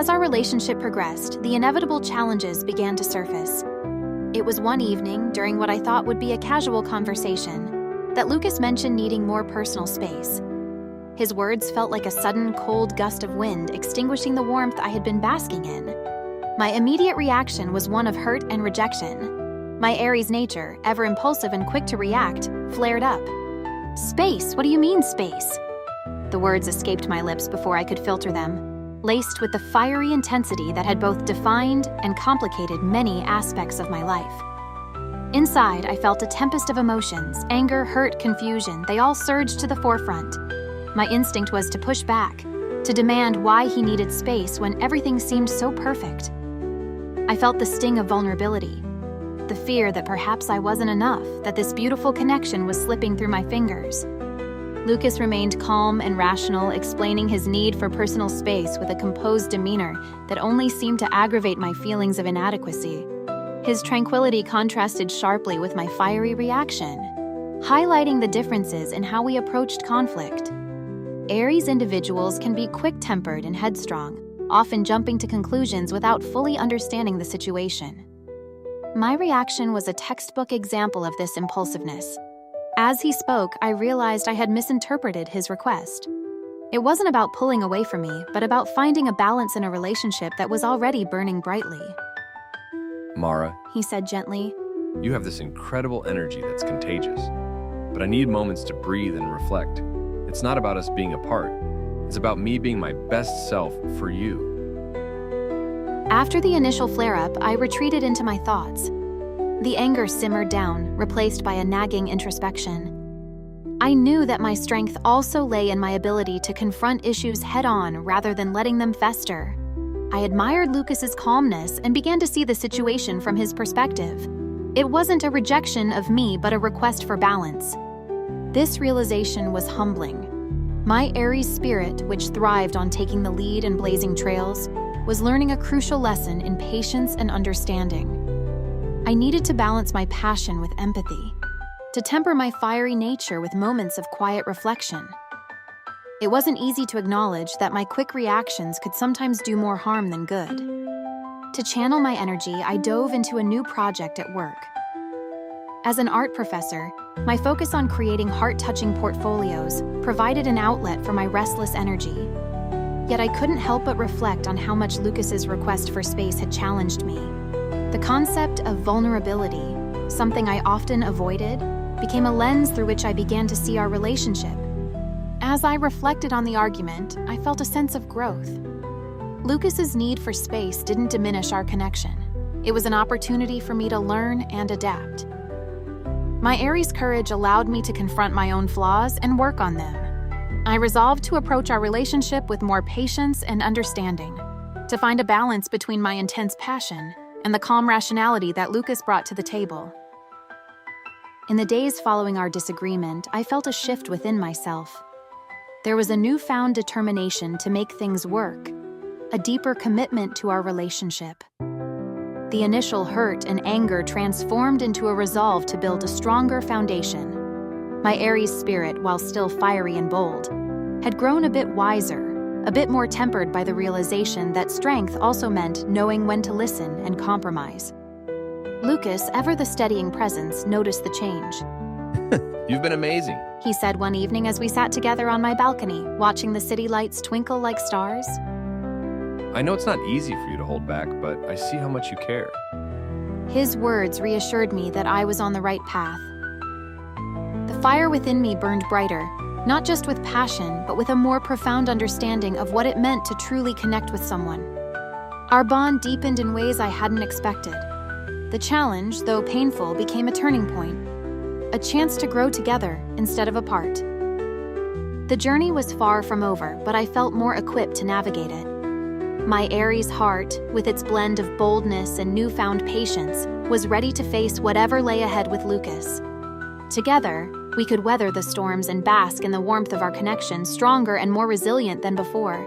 As our relationship progressed, the inevitable challenges began to surface. It was one evening, during what I thought would be a casual conversation, that Lucas mentioned needing more personal space. His words felt like a sudden, cold gust of wind extinguishing the warmth I had been basking in. My immediate reaction was one of hurt and rejection. My Aries nature, ever impulsive and quick to react, flared up. "Space? What do you mean, space?" The words escaped my lips before I could filter them, laced with the fiery intensity that had both defined and complicated many aspects of my life. Inside, I felt a tempest of emotions, anger, hurt, confusion. They all surged to the forefront. My instinct was to push back, to demand why he needed space when everything seemed so perfect. I felt the sting of vulnerability, the fear that perhaps I wasn't enough, that this beautiful connection was slipping through my fingers. Lucas remained calm and rational, explaining his need for personal space with a composed demeanor that only seemed to aggravate my feelings of inadequacy. His tranquility contrasted sharply with my fiery reaction, highlighting the differences in how we approached conflict. Aries individuals can be quick-tempered and headstrong, often jumping to conclusions without fully understanding the situation. My reaction was a textbook example of this impulsiveness. As he spoke, I realized I had misinterpreted his request. It wasn't about pulling away from me, but about finding a balance in a relationship that was already burning brightly. "Mara," he said gently, "you have this incredible energy that's contagious. But I need moments to breathe and reflect. It's not about us being apart. It's about me being my best self for you." After the initial flare-up, I retreated into my thoughts. The anger simmered down, replaced by a nagging introspection. I knew that my strength also lay in my ability to confront issues head-on rather than letting them fester. I admired Lucas's calmness and began to see the situation from his perspective. It wasn't a rejection of me, but a request for balance. This realization was humbling. My Aries spirit, which thrived on taking the lead and blazing trails, was learning a crucial lesson in patience and understanding. I needed to balance my passion with empathy, to temper my fiery nature with moments of quiet reflection. It wasn't easy to acknowledge that my quick reactions could sometimes do more harm than good. To channel my energy, I dove into a new project at work. As an art professor, my focus on creating heart-touching portfolios provided an outlet for my restless energy. Yet I couldn't help but reflect on how much Lucas's request for space had challenged me. The concept of vulnerability, something I often avoided, became a lens through which I began to see our relationship. As I reflected on the argument, I felt a sense of growth. Lucas's need for space didn't diminish our connection. It was an opportunity for me to learn and adapt. My Aries courage allowed me to confront my own flaws and work on them. I resolved to approach our relationship with more patience and understanding, to find a balance between my intense passion and the calm rationality that Lucas brought to the table. In the days following our disagreement, I felt a shift within myself. There was a newfound determination to make things work, a deeper commitment to our relationship. The initial hurt and anger transformed into a resolve to build a stronger foundation. My Aries spirit, while still fiery and bold, had grown a bit wiser, a bit more tempered by the realization that strength also meant knowing when to listen and compromise. Lucas, ever the steadying presence, noticed the change. "You've been amazing," he said one evening as we sat together on my balcony, watching the city lights twinkle like stars. "I know it's not easy for you to hold back, but I see how much you care." His words reassured me that I was on the right path. The fire within me burned brighter, not just with passion, but with a more profound understanding of what it meant to truly connect with someone. Our bond deepened in ways I hadn't expected. The challenge, though painful, became a turning point, a chance to grow together instead of apart. The journey was far from over, but I felt more equipped to navigate it. My Aries heart, with its blend of boldness and newfound patience, was ready to face whatever lay ahead with Lucas. Together, we could weather the storms and bask in the warmth of our connection, stronger and more resilient than before.